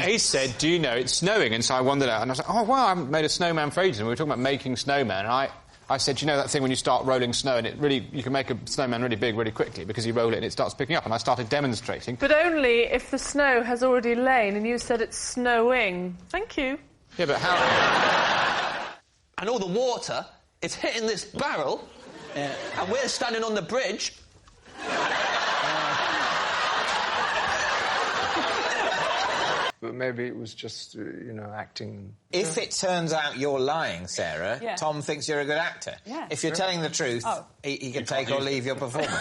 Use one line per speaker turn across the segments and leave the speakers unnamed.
he said, do you know it's snowing? And so I wandered out, and I was like, oh, wow, I haven't made a snowman for ages. And we were talking about making snowmen, and I said, you know that thing when you start rolling snow and you can make a snowman really big really quickly because you roll it and it starts picking up, and I started demonstrating.
But only if the snow has already lain and you said it's snowing. Thank you.
Yeah, but how...
And all the water is hitting this barrel, and we're standing on the bridge.
But maybe it was just, you know, acting...
If it turns out you're lying, Sarah, Tom thinks you're a good actor.
Yeah.
If you're telling the truth, he can take or leave your performance.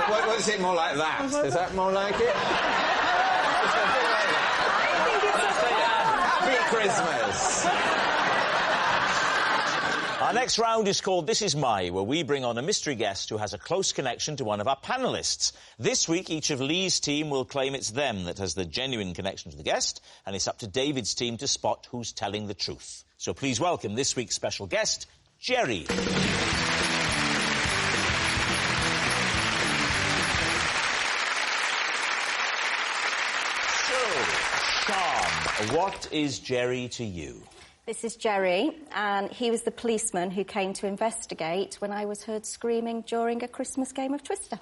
What is it more like that? Is that more like it? Happy Christmas!
Our next round is called This Is My, where we bring on a mystery guest who has a close connection to one of our panellists. This week, each of Lee's team will claim it's them that has the genuine connection to the guest, and it's up to David's team to spot who's telling the truth. So please welcome this week's special guest, Jerry. So, Sean, what is Jerry to you?
This is Jerry, and he was the policeman who came to investigate when I was heard screaming during a Christmas game of Twister.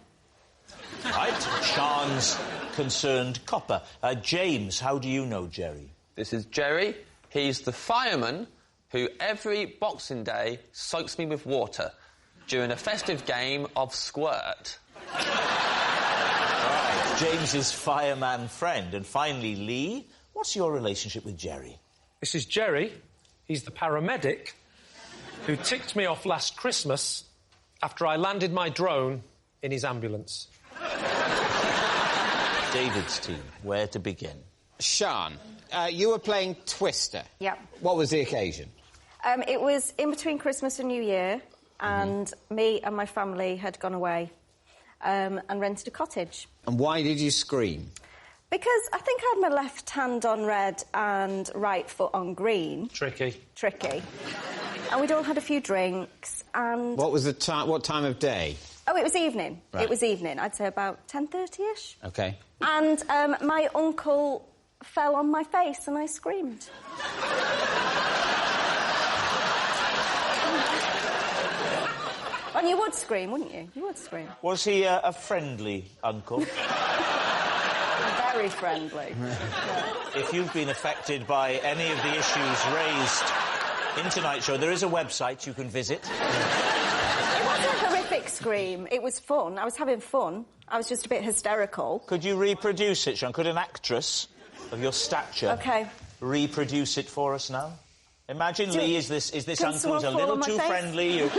Right, Sean's concerned copper. James, how do you know Jerry?
This is Jerry. He's the fireman who every Boxing Day soaks me with water during a festive game of squirt.
Right, James's fireman friend. And finally, Lee, what's your relationship with Jerry?
This is Jerry. He's the paramedic who ticked me off last Christmas after I landed my drone in his ambulance.
David's team, where to begin?
Sean, you were playing Twister.
Yep.
What was the occasion?
It was in between Christmas and New Year, and me and my family had gone away and rented a cottage.
And why did you scream?
Because I think I had my left hand on red and right foot on green.
Tricky.
And we'd all had a few drinks, and...
What was the time? What time of day?
Oh, it was evening.
Right.
It was evening. I'd say about 10:30ish.
OK.
And my uncle fell on my face and I screamed. And you would scream, wouldn't you? You would scream.
Was he a friendly uncle?
Very friendly.
If you've been affected by any of the issues raised in tonight's show, there is a website you can visit.
It wasn't a horrific scream. It was fun. I was having fun. I was just a bit hysterical.
Could you reproduce it, Sean? Could an actress of your stature reproduce it for us now? Imagine Lee is this uncle who's a little too friendly. You're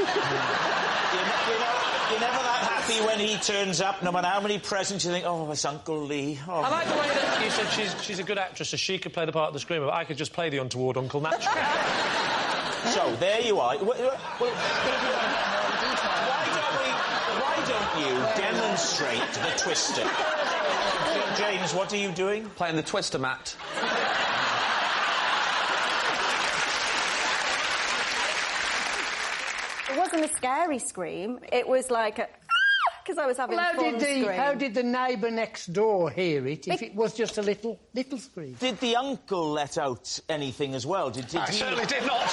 never that happy when he turns up, no matter how many presents you think, oh, it's Uncle Lee. Oh.
I like the way that you said she's a good actress, so she could play the part of the screamer, but I could just play the untoward uncle naturally.
So, there you are. Why don't you demonstrate the Twister? James, what are you doing?
Playing the Twister mat.
It wasn't a scary scream. It was like a... because I was having fun scream.
How did the neighbour next door hear it, if it was just a little scream?
Did the uncle let out anything as well? Did
I certainly did not.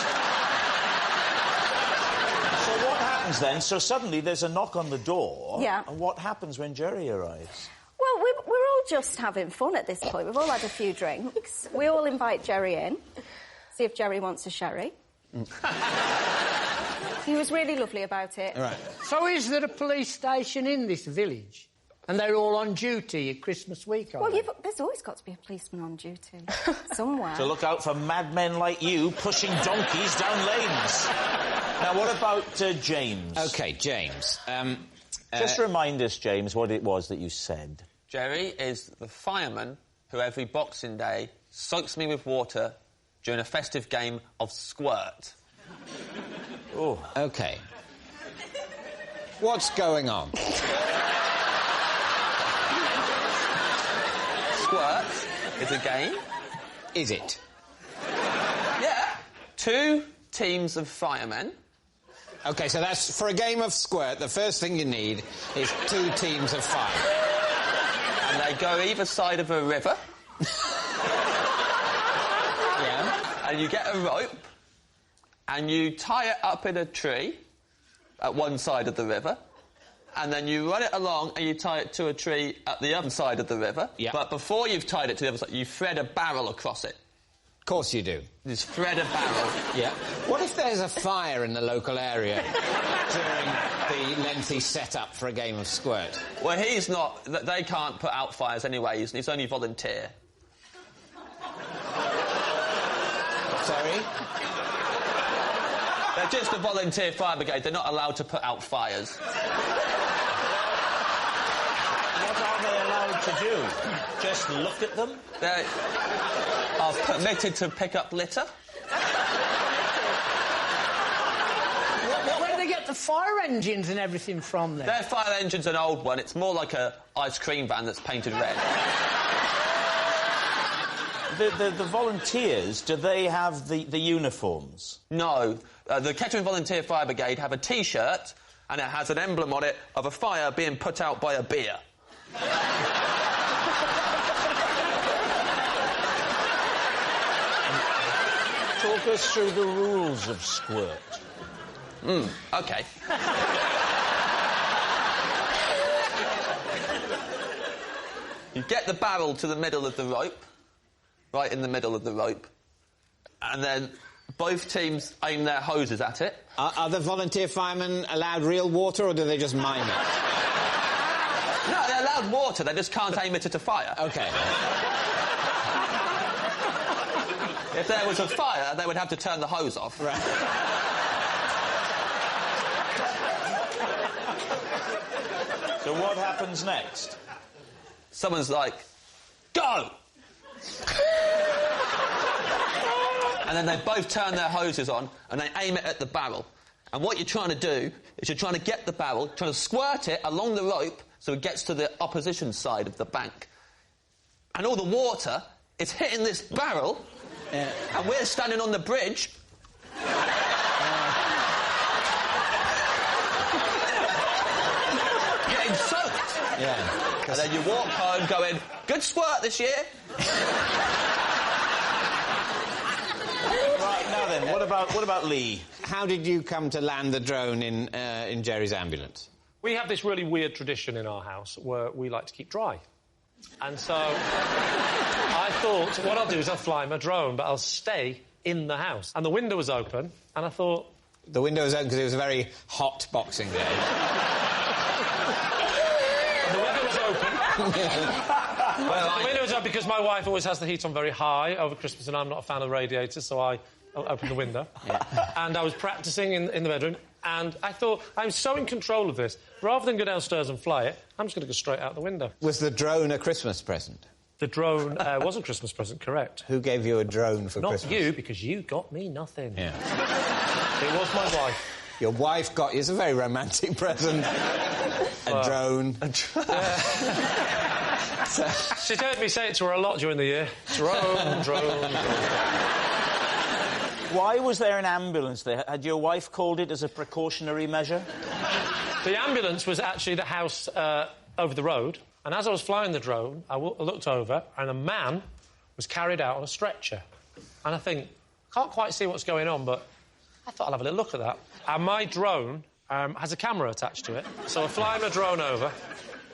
So what happens then? So suddenly there's a knock on the door.
Yeah.
And what happens when Jerry arrives?
Well, we're all just having fun at this point. We've all had a few drinks. We all invite Jerry in, see if Jerry wants a sherry. He was really lovely about it.
Right.
So is there a police station in this village? And they're all on duty at Christmas week, aren't they?
There's always got to be a policeman on duty. Somewhere.
To look out for madmen like you pushing donkeys down lanes. Now, what about James?
OK, James.
Just remind us, James, what it was that you said.
Jerry is the fireman who every Boxing Day soaks me with water during a festive game of squirt.
Oh. OK. What's going on?
Squirt is a game.
Is it?
Yeah. 2 teams of firemen.
OK, so that's... For a game of squirt, the first thing you need is 2 teams of fire.
And they go either side of a river.
Yeah.
And you get a rope, and you tie it up in a tree at one side of the river, and then you run it along and you tie it to a tree at the other side of the river.
Yeah.
But before you've tied it to the other side, you thread a barrel across it.
Of course you do.
Just thread a barrel.
Yeah. What if there's a fire in the local area during the lengthy setup for a game of squirt?
Well, he's not... They can't put out fires anyway. He's only volunteer.
Sorry?
They're just a volunteer fire brigade. They're not allowed to put out fires.
What are they allowed to do? Just look at them?
They are permitted to pick up litter.
Where do they get the fire engines and everything from then?
Their fire engine's an old one. It's more like a ice cream van that's painted red.
The volunteers, do they have the uniforms?
No. The Kettering Volunteer Fire Brigade have a T-shirt, and it has an emblem on it of a fire being put out by a beer.
Talk us through the rules of squirt.
OK. You get the barrel to the middle of the rope, right in the middle of the rope, and then both teams aim their hoses at it.
Are the volunteer firemen allowed real water, or do they just mime it?
No, they're allowed water, they just can't aim it at a fire.
OK.
If there was a fire, they would have to turn the hose off.
Right.
So what happens next?
Someone's like, go! And then they both turn their hoses on and they aim it at the barrel. And what you're trying to do is you're trying to get the barrel, trying to squirt it along the rope so it gets to the opposition side of the bank. And all the water is hitting this barrel, and we're standing on the bridge. Getting soaked.
Yeah.
And then you walk home going, good squirt this year.
Right, now then, what about Lee?
How did you come to land the drone in Jerry's ambulance?
We have this really weird tradition in our house where we like to keep dry. And so I thought, what I'll do is I'll fly my drone, but I'll stay in the house. And the window was open, and I thought...
The window was open because it was a very hot Boxing Day.
The window was open. The window was open because my wife always has the heat on very high over Christmas, and I'm not a fan of radiators, so I opened the window. Yeah. And I was practising in the bedroom, and I thought, I'm so in control of this, rather than go downstairs and fly it, I'm just going to go straight out the window.
Was the drone a Christmas present?
The drone was a Christmas present, correct.
Who gave you a drone for Christmas?
Not you, because you got me nothing.
Yeah.
It was my wife.
Your wife got you... It's a very romantic present. A drone.
She's heard me say it to her a lot during the year. Drone.
Why was there an ambulance there? Had your wife called it as a precautionary measure?
The ambulance was actually the house over the road, and as I was flying the drone, I looked over, and a man was carried out on a stretcher. And I think, can't quite see what's going on, but I thought I'll have a little look at that. And my drone has a camera attached to it, so I fly my drone over,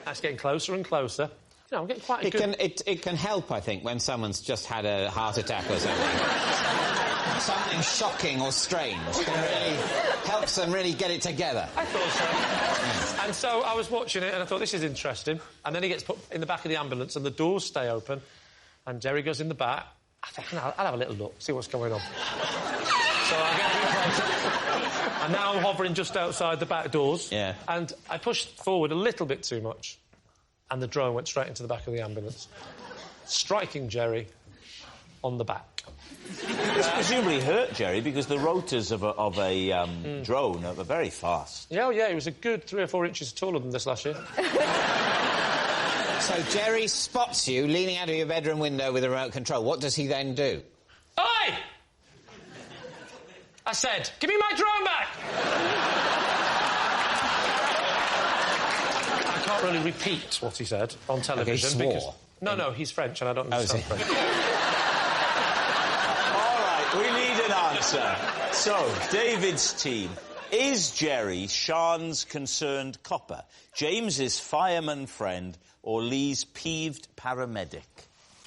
that's getting closer and closer. You know, I'm getting quite a good...
It can help, I think, when someone's just had a heart attack or something. Something shocking or strange can really helps them really get it together.
I thought so. And so I was watching it and I thought, this is interesting. And then he gets put in the back of the ambulance and the doors stay open and Jerry goes in the back. I think, I'll have a little look, see what's going on. So I get a bit closer. And now I'm hovering just outside the back doors.
Yeah.
And I pushed forward a little bit too much. And the drone went straight into the back of the ambulance, striking Jerry on the back.
This presumably hurt Jerry because the rotors of a drone are very fast.
Yeah, he was a good 3 or 4 inches taller than this last year.
So Jerry spots you leaning out of your bedroom window with a remote control. What does he then do?
Oi! I said, give me my drone back! I can't really repeat what he said on television.
Okay, he swore.
Because... No, he's French and I don't understand French.
All right, we need an answer. So, David's team. Is Jerry Sean's concerned copper, James's fireman friend, or Lee's peeved paramedic?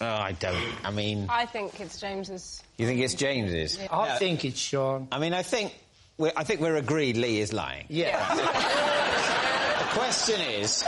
Oh, I don't. I mean...
I think it's James's.
You think it's James's?
Yeah.
I think it's Sean.
I mean, I think we're agreed Lee is lying.
Yeah.
The question is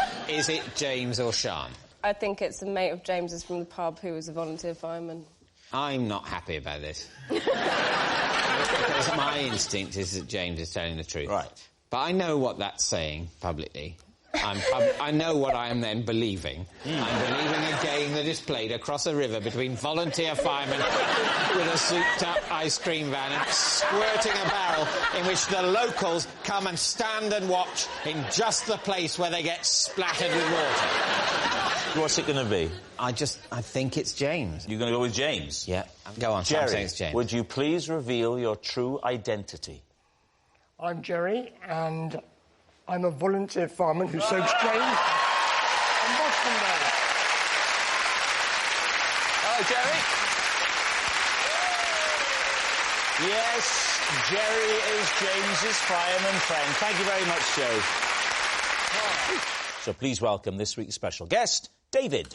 it James or Sean?
I think it's a mate of James's from the pub who was a volunteer fireman.
I'm not happy about this. Because my instinct is that James is telling the truth.
Right.
But I know what that's saying publicly. I know what I am then believing. I'm believing a game that is played across a river between volunteer firemen with a souped-up ice cream van and squirting a barrel in which the locals come and stand and watch in just the place where they get splattered with water.
What's it going to be?
I think it's James.
You're going to go with James?
Yeah. Go on,
Jerry,
I'm saying it's James.
would you please reveal your true identity?
I'm Jerry, and I'm a volunteer fireman who soaks drains on Boston Road.
Hello, Jerry. Yes, Jerry is James's fireman friend. Thank you very much, Joe. So please welcome this week's special guest, David.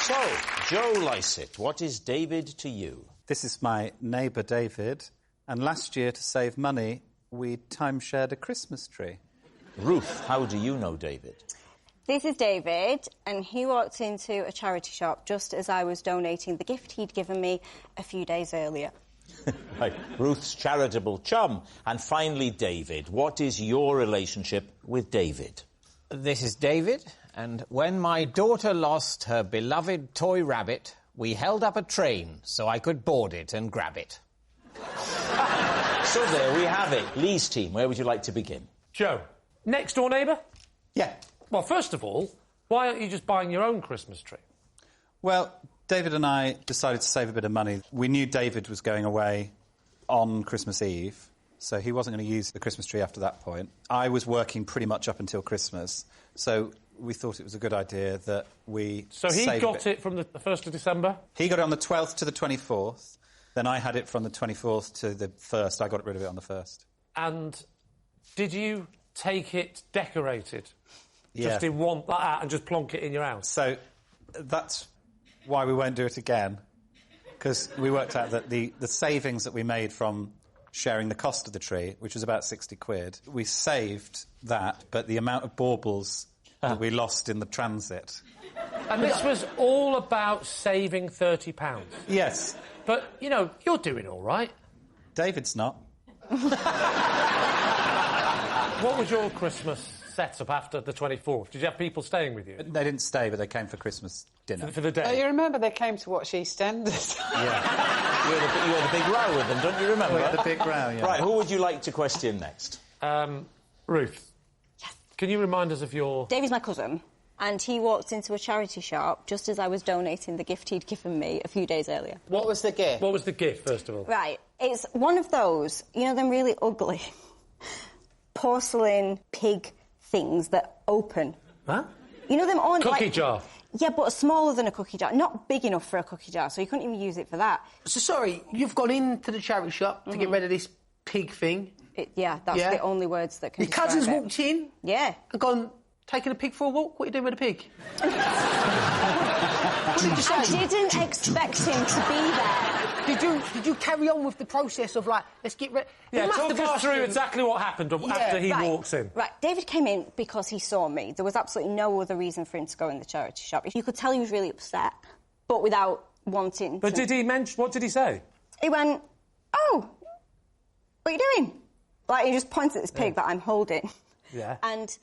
So, Joe Lycett, what is David to you?
This is my neighbour, David, and last year, to save money, we time-shared a Christmas tree.
Ruth, how do you know David?
This is David, and he walked into a charity shop just as I was donating the gift he'd given me a few days earlier.
Right. Ruth's charitable chum. And finally, David, what is your relationship with David?
This is David, and when my daughter lost her beloved toy rabbit, we held up a train so I could board it and grab it.
So there we have it. Lee's team, where would you like to begin?
Joe, next-door neighbour?
Yeah.
Well, first of all, why aren't you just buying your own Christmas tree?
Well, David and I decided to save a bit of money. We knew David was going away on Christmas Eve, so he wasn't going to use the Christmas tree after that point. I was working pretty much up until Christmas, so we thought it was a good idea that we
So he got it from the 1st of December?
He got it on the 12th to the 24th. Then I had it from the 24th to the 1st. I got rid of it on the 1st.
And did you take it decorated?
Yeah.
Just in one, like that, and just plonk it in your house?
So that's why we won't do it again, because we worked out that the savings that we made from sharing the cost of the tree, which was about 60 quid, we saved that, but the amount of baubles that we lost in the transit.
And this was all about saving £30?
Yes.
But, you know, you're doing all right.
David's not.
What was your Christmas setup after the 24th? Did you have people staying with you?
They didn't stay, but they came for Christmas dinner.
For the day?
Oh, you remember they came to watch EastEnders?
Yeah.
You had the big row with them, don't you remember?
We had the big row, yeah.
Right, who would you like to question next?
Ruth. Yes. Can you remind us of your...
David's my cousin, and he walked into a charity shop just as I was donating the gift he'd given me a few days earlier.
What was the gift?
What was the gift, first of all?
Right, it's one of those, you know, them really ugly porcelain pig things that open.
Huh?
You know them on...
Cookie jar?
Yeah, but smaller than a cookie jar. Not big enough for a cookie jar, so you couldn't even use it for that.
So, sorry, you've gone into the charity shop to get rid of this pig thing?
Yeah, that's the only words that can
Your cousin's walked in?
Yeah.
And gone, taking a pig for a walk? What are you doing with a pig?
I didn't expect him to be there.
Did you carry on with the process of, like, let's get rid...
Yeah, talk us through exactly what happened after he walks in.
Right, David came in because he saw me. There was absolutely no other reason for him to go in the charity shop. You could tell he was really upset, but without wanting
But
to...
did he mention... What did he say?
He went, oh, what are you doing? Like, he just pointed at this pig that I'm holding.
Yeah.
And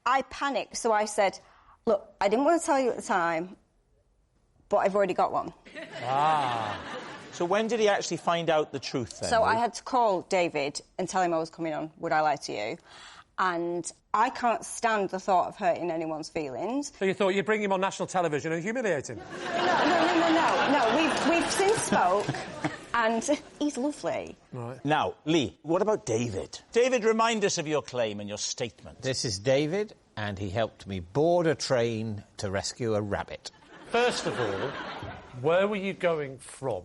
I panicked, so I said, look, I didn't want to tell you at the time, but I've already got one.
Ah. So when did he actually find out the truth, then?
So I had to call David and tell him I was coming on Would I Lie to You? And I can't stand the thought of hurting anyone's feelings.
So you thought you'd bring him on national television and humiliate him?
No. We've since spoke, And he's lovely.
Right. Now, Lee, what about David? David, remind us of your claim and your statement.
This is David, and he helped me board a train to rescue a rabbit.
First of all, where were you going from?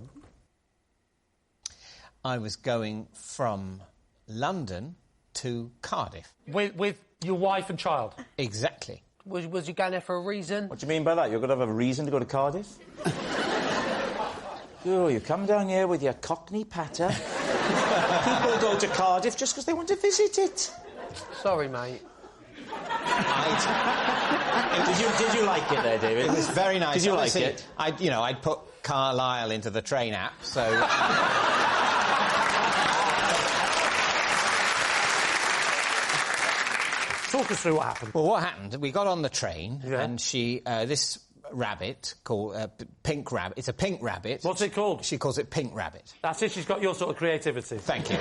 I was going from London to Cardiff.
With your wife and child?
Exactly.
Was you going there for a reason?
What do you mean by that? You're going to have a reason to go to Cardiff? Oh, you come down here with your Cockney patter. People go to Cardiff just because they want to visit it.
Sorry, mate.
Did you like it there, David?
It was very nice.
Did you
Honestly,
like it?
I'd put Carlisle into the train app, so...
Talk us through what happened.
Well, what happened? We got on the train, and she... this rabbit called Pink Rabbit. It's a pink rabbit.
What's it called?
She calls it Pink Rabbit.
That's it. She's got your sort of creativity.
Thank you.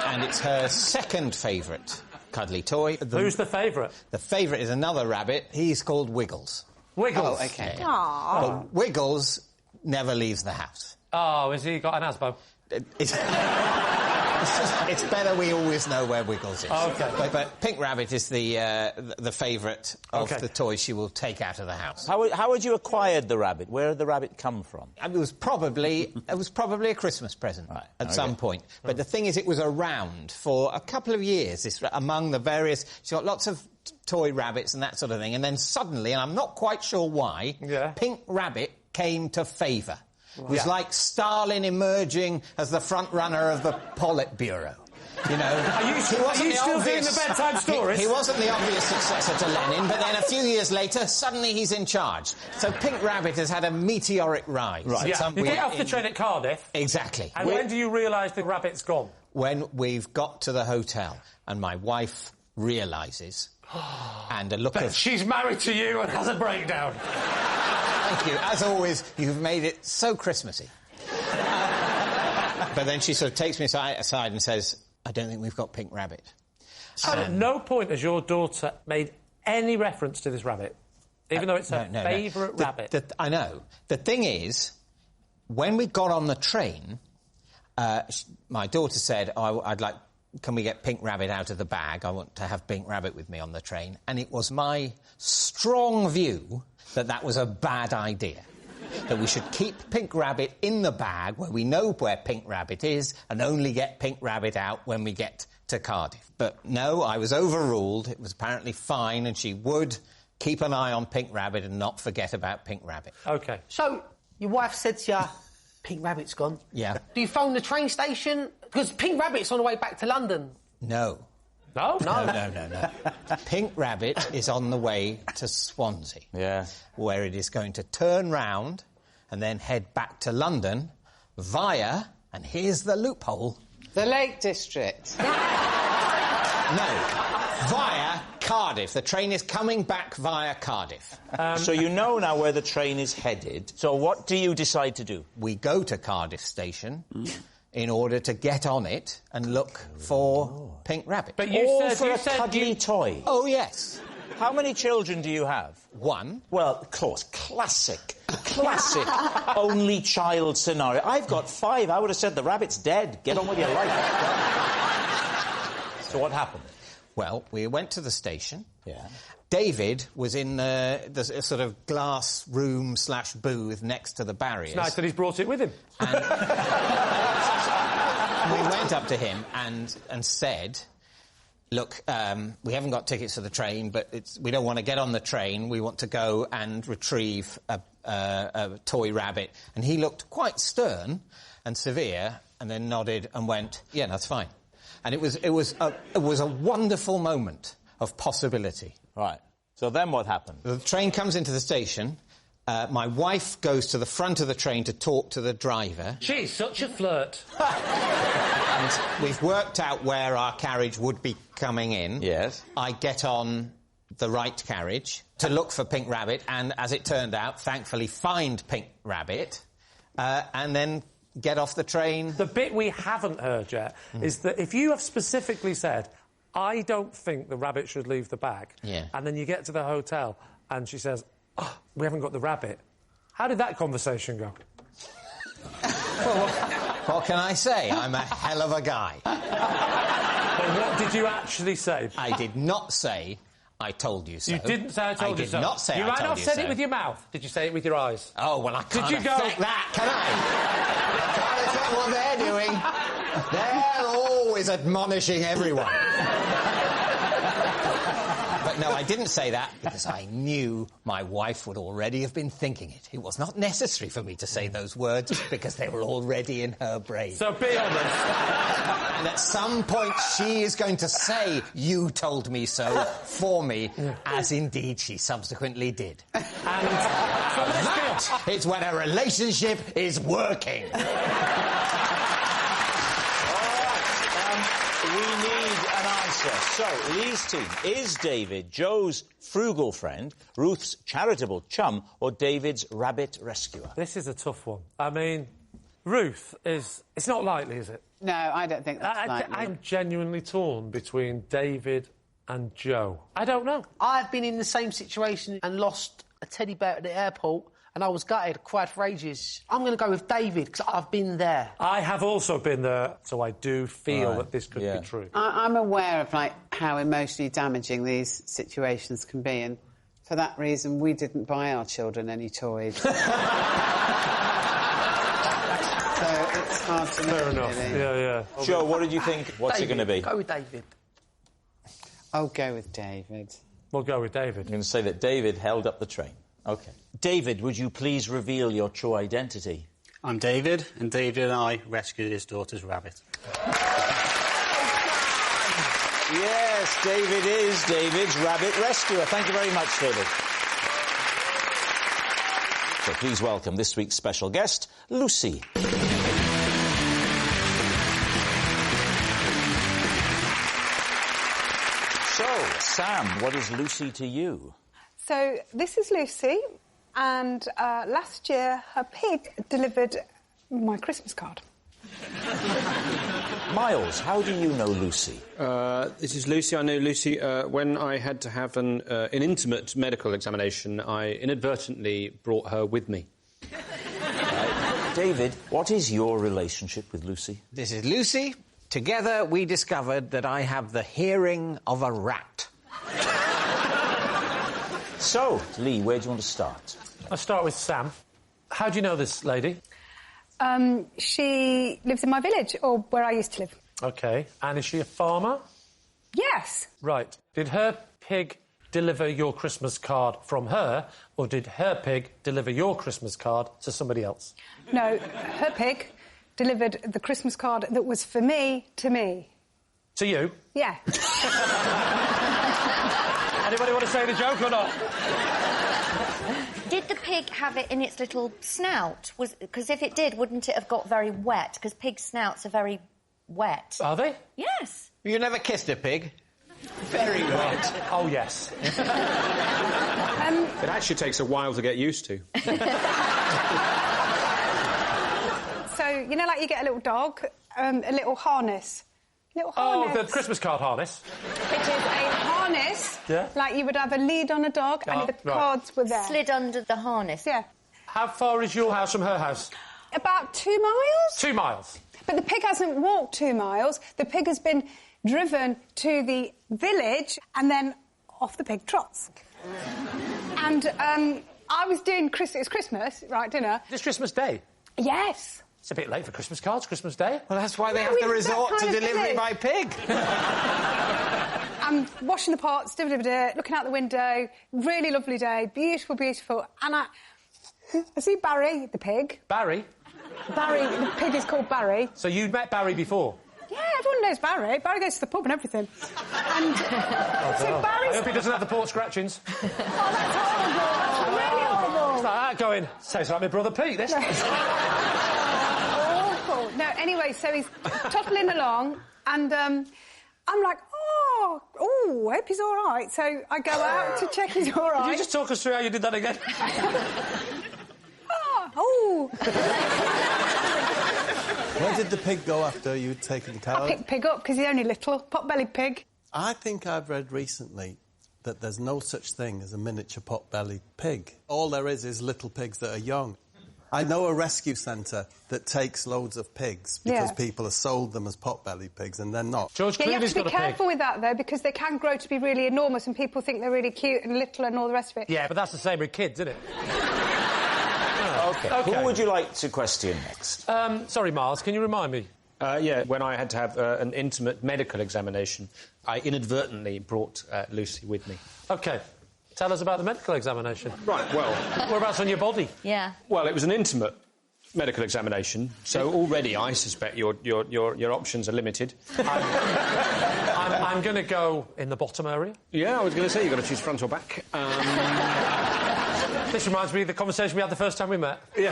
And it's her second favourite cuddly toy.
Who's the favourite?
The favourite is another rabbit. He's called Wiggles.
Wiggles?
Oh, OK.
Aww.
But Wiggles never leaves the house.
Oh, has he got an asbo?
It's better we always know where Wiggles is.
Oh, OK.
But Pink Rabbit is the favourite of the toys she will take out of the house.
How had you acquired the rabbit? Where did the rabbit come from?
It was probably a Christmas present at some point. But the thing is, it was around for a couple of years, among the various... She's got lots of toy rabbits and that sort of thing, and then suddenly, and I'm not quite sure why, Pink Rabbit came to favour. It was like Stalin emerging as the front-runner of the Politburo. You know,
Are you still doing the bedtime stories?
He wasn't the obvious successor to Lenin, but then a few years later, suddenly he's in charge. So Pink Rabbit has had a meteoric rise.
Right. Yeah. You get off the train at Cardiff.
Exactly.
And when do you realise the rabbit's gone?
When we've got to the hotel and my wife realises, and a look of...
She's married to you and has a breakdown.
Thank you. As always, you've made it so Christmassy. But then she sort of takes me aside and says, I don't think we've got Pink Rabbit.
So at no point has your daughter made any reference to this rabbit, even though it's her favourite rabbit.
I know. The thing is, when we got on the train, my daughter said, I'd like... Can we get Pink Rabbit out of the bag? I want to have Pink Rabbit with me on the train. And it was my strong view that that was a bad idea. That we should keep Pink Rabbit in the bag where we know where Pink Rabbit is and only get Pink Rabbit out when we get to Cardiff. But no, I was overruled. It was apparently fine, and she would keep an eye on Pink Rabbit and not forget about Pink Rabbit.
OK.
So, your wife said to you, Pink Rabbit's gone.
Yeah.
Do you phone the train station? Because Pink Rabbit's on the way back to London.
No.
No?
No. Pink Rabbit is on the way to Swansea.
Yeah.
Where it is going to turn round and then head back to London via, and here's the loophole...
The Lake District.
No. Via Cardiff. The train is coming back via Cardiff.
So you know now where the train is headed. So what do you decide to do?
We go to Cardiff station... in order to get on it and look for Pink Rabbit.
But you said
a cuddly toy.
Oh, yes.
How many children do you have?
One.
Well, of course, classic only child scenario. I've got 5. I would have said the rabbit's dead. Get on with your life. So what happened?
Well, we went to the station.
Yeah.
David was in the sort of glass room / booth next to the barriers.
It's nice that he's brought it with him.
We went up to him and said, look, we haven't got tickets for the train, but we don't want to get on the train. We want to go and retrieve a toy rabbit. And he looked quite stern and severe and then nodded and went, yeah, that's fine. And it was a wonderful moment of possibility.
Right. So then what happened?
The train comes into the station. My wife goes to the front of the train to talk to the driver.
She's such a flirt.
And we've worked out where our carriage would be coming in.
Yes.
I get on the right carriage to look for Pink Rabbit, and as it turned out, thankfully find Pink Rabbit, and then get off the train.
The bit we haven't heard yet is that if you have specifically said, I don't think the rabbit should leave the bag, and then you get to the hotel and she says, oh, we haven't got the rabbit. How did that conversation go?
Well, what can I say? I'm a hell of a guy.
But what did you actually say?
I did not say I told you so.
You didn't say I told you so.
I did not say
you
I told you so.
You might not have said it with your mouth. Did you say it with your eyes?
Oh, well, I can't
Did you go...
affect that, can I? Can't affect what they're doing. They're always admonishing everyone. But no, I didn't say that because I knew my wife would already have been thinking it. It was not necessary for me to say those words because they were already in her brain.
So be honest.
And at some point she is going to say, you told me so, for me, as indeed she subsequently did.
And so
that is when a relationship is working.
We need an answer. So, Lee's team, is David Joe's frugal friend, Ruth's charitable chum, or David's rabbit rescuer?
This is a tough one. I mean, Ruth is... It's not likely, is it?
No, I don't think that's likely.
I'm genuinely torn between David and Joe. I don't know.
I've been in the same situation and lost a teddy bear at the airport, and I was gutted, cried for ages. I'm going to go with David, because I've been there.
I have also been there, so I do feel that this could be true.
I'm aware of, like, how emotionally damaging these situations can be, and for that reason, we didn't buy our children any toys. So it's hard to know.
Fair enough.
Really.
Yeah.
Joe, what did you think? What's
David,
it going to be?
Go with David.
I'll go with David.
We'll go with David.
You're going to say that David held up the train. OK. David, would you please reveal your true identity?
I'm David, and David and I rescued his daughter's rabbit.
Yes, David is David's rabbit rescuer. Thank you very much, David. So please welcome this week's special guest, Lucy. So, Sam, what is Lucy to you?
So, this is Lucy, and last year her pig delivered my Christmas card.
Miles, how do you know Lucy?
This is Lucy. I know Lucy. When I had to have an intimate medical examination, I inadvertently brought her with me.
David, what is your relationship with Lucy?
This is Lucy. Together we discovered that I have the hearing of a rat.
So, Lee, where do you want to start?
I'll start with Sam. How do you know this lady?
She lives in my village, or where I used to live.
OK. And is she a farmer?
Yes.
Right. Did her pig deliver your Christmas card from her, or did her pig deliver your Christmas card to somebody else?
No, her pig delivered the Christmas card that was for me to me.
To you?
Yeah.
Anybody want to say the joke or not?
Did the pig have it in its little snout? Because if it did, wouldn't it have got very wet? Because pig snouts are very wet.
Are they?
Yes.
You never kissed a pig? Very wet.
Oh, yes.
It actually takes a while to get used to.
So, you know, like you get a little dog, a little harness.
Oh, the Christmas card harness.
It is a harness, like you would have a lead on a dog, and the cards were there.
Slid under the harness.
Yeah.
How far is your house from her house?
About 2 miles.
2 miles.
But the pig hasn't walked 2 miles. The pig has been driven to the village, and then off the pig trots. And I was doing it's Christmas, right, dinner.
This Christmas Day?
Yes.
It's a bit late for Christmas cards, Christmas Day.
Well, that's why they have to resort to delivery by pig.
I'm washing the pots, looking out the window. Really lovely day, beautiful, beautiful. And I see Barry, the pig.
Barry?
Barry, the pig is called Barry.
So you'd met Barry before?
Yeah, everyone knows Barry. Barry goes to the pub and everything. And so Barry's...
I hope he doesn't have the port scratchings.
Oh, that's horrible. Really horrible.
It's like that going, sounds like my brother Pete, this.
Awful. No, anyway, so he's toppling along, and I'm like, oh, I hope he's all right. So I go out to check he's all right.
Could you just talk us through how you did that again?
Where did the pig go after you'd taken the card?
I picked the pig up because he's only little, pot-bellied pig.
I think I've read recently that there's no such thing as a miniature pot-bellied pig. All there is little pigs that are young. I know a rescue centre that takes loads of pigs because
Yeah.
people have sold them as pot-bellied pigs and they're not.
George
Yeah, you have
Clooney's
to be
got a pig.
careful with that, though, because they can grow to be really enormous and people think they're really cute and little and all the rest of it.
Yeah, but that's the same with kids, isn't it?
OK. Who would you like to question next?
Sorry, Miles, can you remind me?
Yeah, when I had to have an intimate medical examination, I inadvertently brought Lucy with me.
OK. Tell us about the medical examination.
Right, well...
Whereabouts on your body?
Yeah.
Well, it was an intimate medical examination, so already I suspect your options are limited.
I'm going to go in the bottom area.
Yeah, I was going to say, you've got to choose front or back.
This reminds me of the conversation we had the first time we met.
Yeah.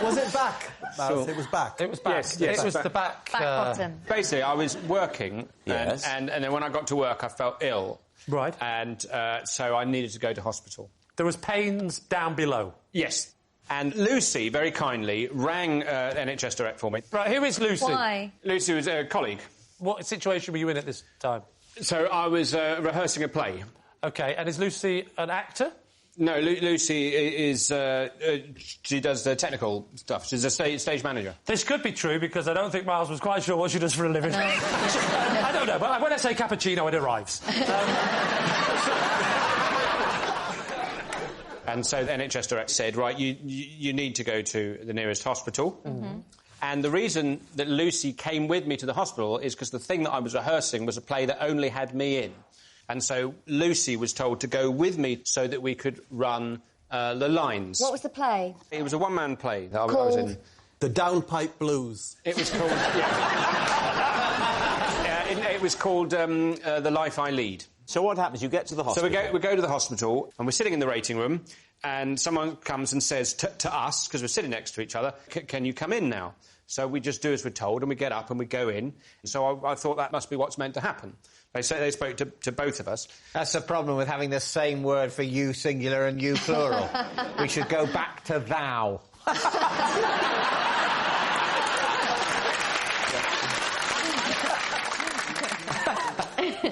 Was it back?
Sure.
It was back.
It was back.
Yes,
it was the back...
bottom.
Basically, I was working,
Yes.
and then when I got to work, I felt ill.
Right.
And so I needed to go to hospital.
There was pains down below.
Yes. And Lucy, very kindly, rang NHS Direct for me.
Right, who is Lucy?
Why?
Lucy was a colleague.
What situation were you in at this time?
So I was rehearsing a play.
OK, and is Lucy an actor?
No, Lucy is... she does the technical stuff. She's a stage manager.
This could be true, because I don't think Miles was quite sure what she does for a living. I don't know, but when I say cappuccino, it arrives.
And so the NHS Direct said, right, you need to go to the nearest hospital.
Mm-hmm.
And the reason that Lucy came with me to the hospital is because the thing that I was rehearsing was a play that only had me in. And so Lucy was told to go with me so that we could run the lines.
What was the play?
It was a one-man play that I was in.
The Downpipe Blues.
It was called... it was called The Life I Lead.
So what happens? You get to the hospital.
So we go to the hospital, and we're sitting in the waiting room, and someone comes and says to us, because we're sitting next to each other, can you come in now? So we just do as we're told, and we get up and we go in. So I thought that must be what's meant to happen. They spoke to both of us.
That's the problem with having the same word for you singular and you plural. We should go back to thou.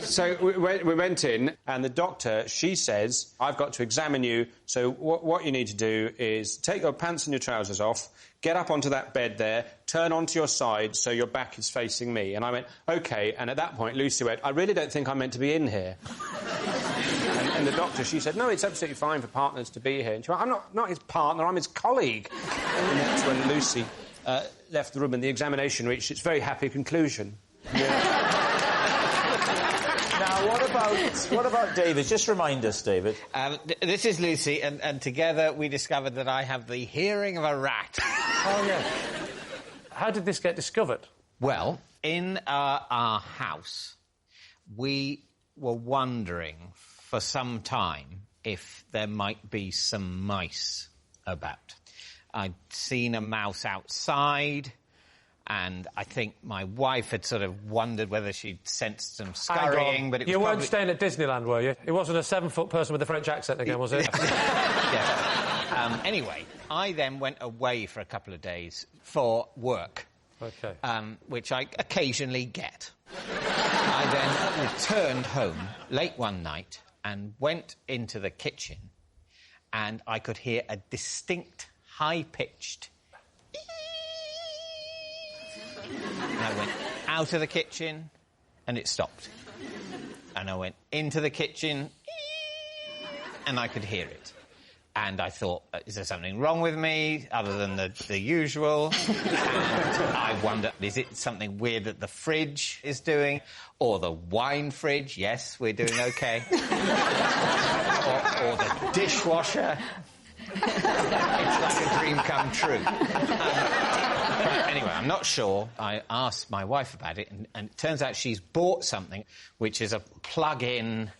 So we went in, and the doctor, she says, I've got to examine you, so what you need to do is take your pants and your trousers off, get up onto that bed there, turn onto your side so your back is facing me. And I went, OK, and at that point Lucy went, I really don't think I'm meant to be in here. and the doctor, she said, no, it's absolutely fine for partners to be here. And she went, I'm not his partner, I'm his colleague. And that's when Lucy left the room and the examination reached its very happy conclusion.
Yeah. Now, what about David? Just remind us, David.
This is Lucy, and together we discovered that I have the hearing of a rat.
Oh, yeah. How did this get discovered?
Well, in our house, we were wondering for some time if there might be some mice about. I'd seen a mouse outside, and I think my wife had sort of wondered whether she'd sensed some scurrying, but it was
You weren't
probably...
staying at Disneyland, were you? It wasn't a 7-foot person with a French accent again, was it?
Yeah. Anyway, I then went away for a couple of days for work, which I occasionally get. I then returned home late one night and went into the kitchen, and I could hear a distinct, high-pitched... And I went out of the kitchen, and it stopped. And I went into the kitchen, and I could hear it. And I thought, is there something wrong with me, other than the usual? And I wonder, is it something weird that the fridge is doing? Or the wine fridge? Yes, we're doing OK. or the dishwasher? It's like a dream come true. Anyway, I'm not sure. I asked my wife about it, and it turns out she's bought something which is a plug-in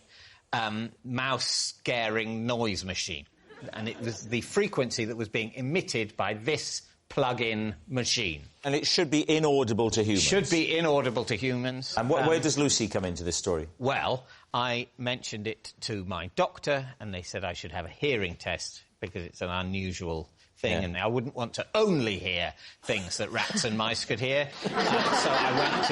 mouse-scaring noise machine. And it was the frequency that was being emitted by this plug-in machine.
And it should be inaudible to humans.
Should be inaudible to humans.
And where does Lucy come into this story?
Well, I mentioned it to my doctor, and they said I should have a hearing test because it's an unusual thing, and I wouldn't want to only hear things that rats and mice could hear. So I went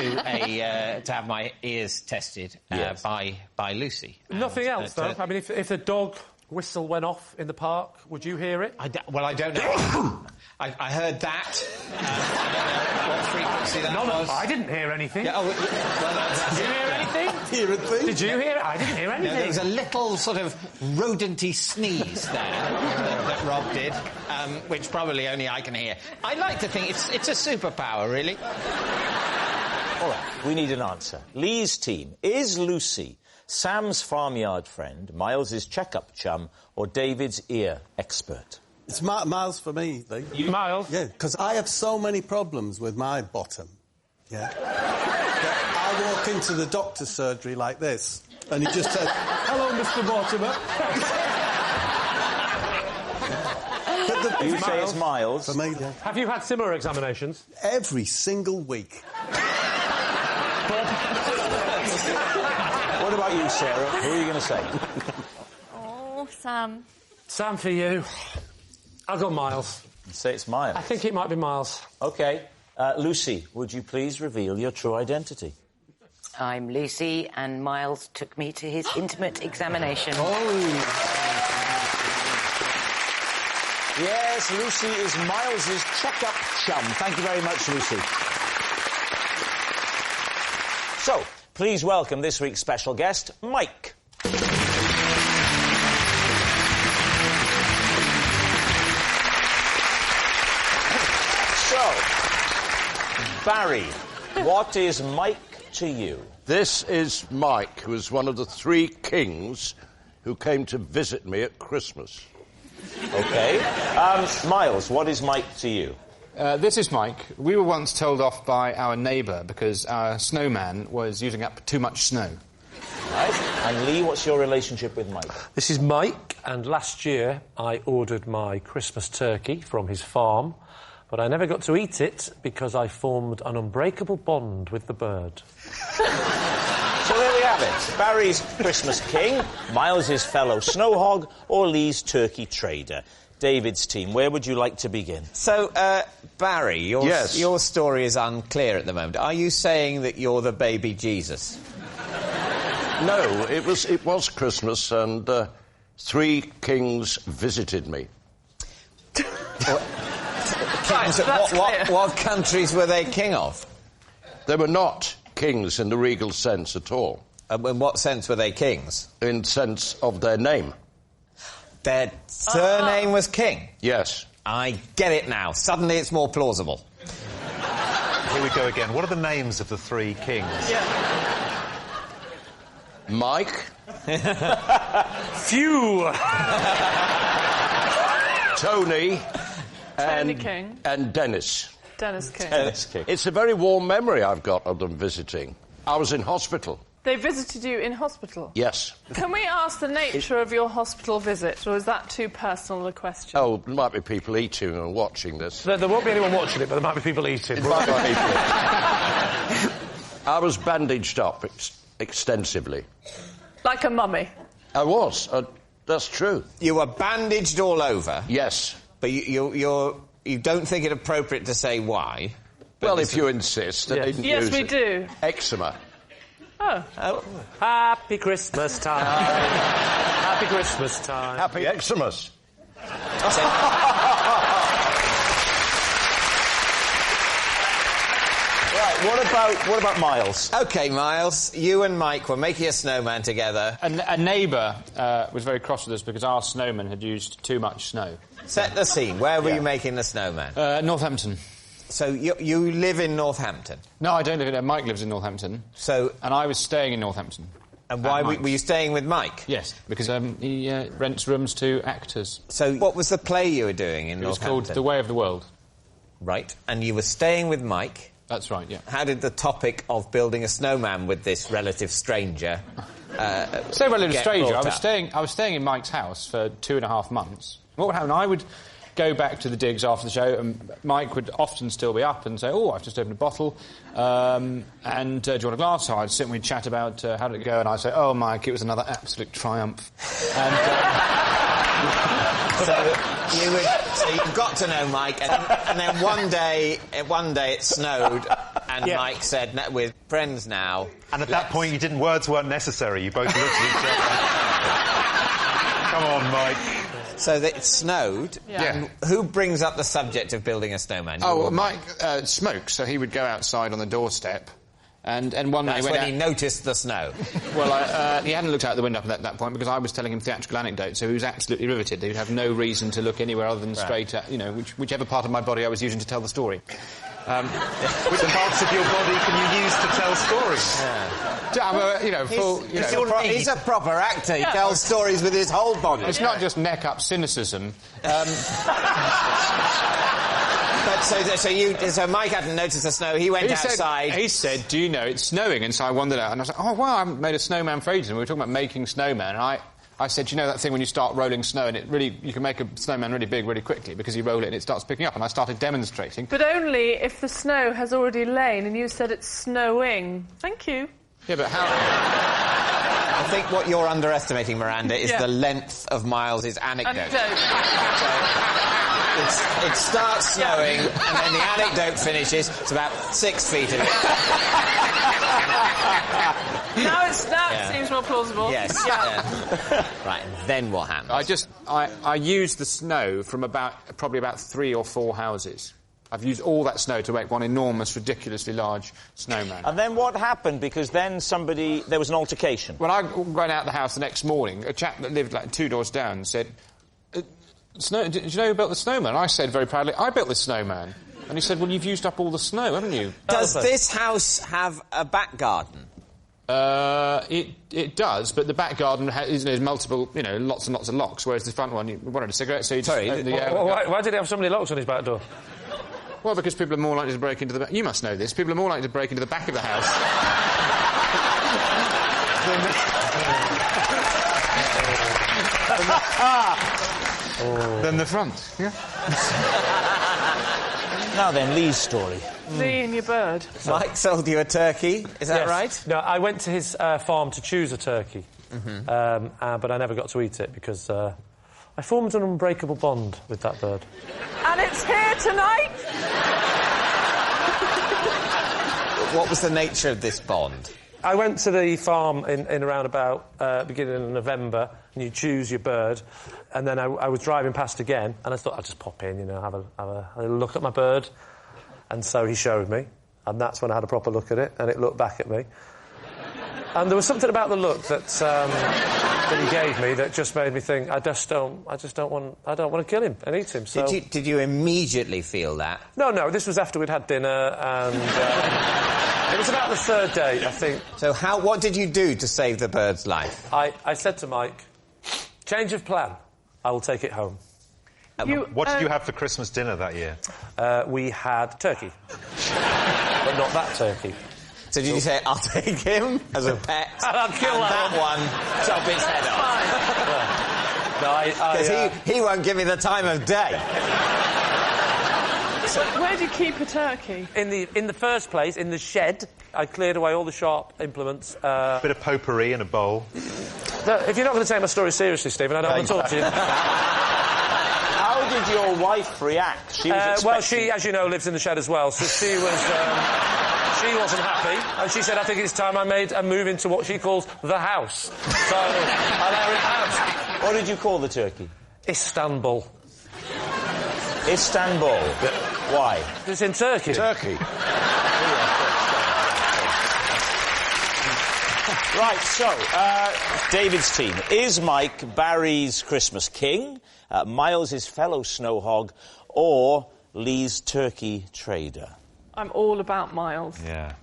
to have my ears tested by Lucy.
Nothing else, though? I mean, if the dog whistle went off in the park. Would you hear it?
Well, I don't know. I heard that. I don't know what frequency that was.
I didn't hear anything.
Yeah,
did you hear anything? Did you hear it? I didn't hear anything.
No, there was a little sort of rodenty sneeze there that Rob did, which probably only I can hear. I like to think it's a superpower, really.
All right, we need an answer. Lee's team. Is Lucy Sam's farmyard friend, Miles's check-up chum, or David's ear expert?
It's Miles for me, Lee.
Miles?
Yeah, because I have so many problems with my bottom. Yeah. I walk into the doctor's surgery like this, and he just says, "Hello, Mr. Mortimer."
You say it's Miles?
For me, yeah.
Have you had similar examinations?
Every single week.
What about you, Sarah? Who are you going to say?
Oh, Sam.
Sam for you. I'll go Miles.
You say it's Miles?
I think it might be Miles.
OK. Lucy, would you please reveal your true identity?
I'm Lucy, and Miles took me to his intimate examination.
Yes, Lucy is Miles's check-up chum. Thank you very much, Lucy. So, please welcome this week's special guest, Mike. So, Barry, what is Mike to you?
This is Mike, who is one of the 3 kings who came to visit me at Christmas.
OK. Miles, what is Mike to you?
This is Mike. We were once told off by our neighbour because our snowman was using up too much snow.
Right. And Lee, what's your relationship with Mike?
This is Mike, and last year I ordered my Christmas turkey from his farm, but I never got to eat it because I formed an unbreakable bond with the bird.
So there we have it. Barry's Christmas king, Miles's fellow snow hog, or Lee's turkey trader. David's team, where would you like to begin?
So, Barry, your story is unclear at the moment. Are you saying that you're the baby Jesus?
No, it was Christmas, and 3 kings visited me.
Kings, what countries were they king of?
They were not kings in the regal sense at all.
In what sense were they kings?
In sense of their name.
Their surname was King?
Yes.
I get it now. Suddenly it's more plausible.
Here we go again. What are the names of the 3 kings?
Yeah. Mike.
Phew.
Tony.
Tony King.
And Dennis.
Dennis King.
Dennis King.
It's a very warm memory I've got of them visiting. I was in hospital.
They visited you in hospital?
Yes.
Can we ask the nature of your hospital visit, or is that too personal a question?
Oh, there might be people eating and watching this.
There won't be anyone watching it, but there might be people eating.
I was bandaged up extensively.
Like a mummy?
I was. That's true.
You were bandaged all over?
Yes.
But you don't think it appropriate to say why?
Well, if you insist.
Yes, we do.
Eczema.
Oh.
Happy Christmas time. Happy Christmas time.
Happy Xmas.
Right, what about Miles?
OK, Miles, you and Mike were making a snowman together.
A neighbour was very cross with us because our snowman had used too much snow.
Set the scene. Where were you making the snowman?
Northampton.
So you live in Northampton?
No, I don't live there. Mike lives in Northampton. And I was staying in Northampton.
And why were you staying with Mike?
Yes, because he rents rooms to actors.
So what was the play you were doing in Northampton?
It was called The Way of the World.
Right. And you were staying with Mike?
That's right, yeah.
How did the topic of building a snowman with this relative stranger
Say relative stranger.
I
was staying in Mike's house for 2.5 months. What would happen? I would go back to the digs after the show, and Mike would often still be up and say, "Oh, I've just opened a bottle, and do you want a glass?" So I'd sit and we'd chat about how did it go, and I'd say, "Oh, Mike, it was another absolute triumph." And,
so you got to know Mike, and then one day it snowed, and Mike said, "We're friends now."
And at that point, words weren't necessary. You both looked at each other. Come on, Mike.
So that it snowed.
Yeah.
And who brings up the subject of building a snowman?
Oh, well, Mike smokes, so he would go outside on the doorstep. And one night
That's when he noticed the snow.
Well, he hadn't looked out the window at that point because I was telling him theatrical anecdotes, so he was absolutely riveted. He'd have no reason to look anywhere other than straight at, whichever part of my body I was using to tell the story.
Which parts of your body can you use to tell stories?
He's a proper actor. He tells stories with his whole body.
It's not just neck-up cynicism.
So Mike hadn't noticed the snow. He went outside.
He said, "Do you know it's snowing?" And so I wandered out, and I was like, "Oh wow, I haven't made a snowman for ages." And we were talking about making snowmen, and I said, "You know that thing when you start rolling snow and you can make a snowman really big really quickly because you roll it and it starts picking up." And I started demonstrating.
But only if the snow has already lain and you said it's snowing. Thank you.
Yeah, but how?
I think what you're underestimating, Miranda, is the length of Miles's anecdote. It starts snowing, and then the anecdote finishes. It's about 6 feet of it.
Now it seems more plausible.
Yes. Yeah. Right, and then what happened?
I used the snow from probably about 3 or 4 houses. I've used all that snow to make one enormous, ridiculously large snowman.
And then what happened? Because then there was an altercation.
When I ran out the house the next morning, a chap that lived like 2 doors down said, "Do you know who built the snowman?" I said very proudly, "I built this snowman." And he said, "Well, you've used up all the snow, haven't you?"
Does this house have a back garden?
It does, but the back garden is multiple, lots and lots of locks, whereas the front one, you wanted a cigarette, so you'd...
Sorry, why did he have so many locks on his back door?
Well, because people are more likely to break into the back... You must know this. People are more likely to break into the back of the house... than the front. Yeah.
Now then, Lee's story.
Lee and your bird.
Mike sold you a turkey, is that right?
No, I went to his farm to choose a turkey, but I never got to eat it because I formed an unbreakable bond with that bird.
And it's here tonight!
What was the nature of this bond?
I went to the farm in around about beginning of November, and you choose your bird, and then I was driving past again, and I thought I'd just pop in, have a look at my bird. And so he showed me, and that's when I had a proper look at it, and it looked back at me. And there was something about the look that he gave me that just made me think, I don't want to kill him and eat him. So.
Did you immediately feel that?
No, this was after we'd had dinner, and it was about the 3rd day, I think.
So what did you do to save the bird's life?
I said to Mike, change of plan, I will take it home.
What did you have for Christmas dinner that year?
We had turkey. But not that turkey.
So did you say, I'll take him as a pet,
and I'll kill
that one, chop its head off? Because he won't give me the time of day.
So where do you keep a turkey?
In the first place, in the shed. I cleared away all the sharp implements.
A bit of potpourri in a bowl.
If you're not going to take my story seriously, Stephen, I don't want to talk to you.
How did your wife react? She was
well, she, as you know, lives in the shed as well, so she was... She wasn't happy, and she said, I think it's time I made a move into what she calls the house. So, I let her in the house.
What did you call the turkey?
Istanbul.
Istanbul? Why?
It's in Turkey.
Turkey.
Right, so, David's team. Is Mike Barry's Christmas king, Miles his fellow snow hog, or Lee's turkey trader?
I'm all about Miles.
Yeah.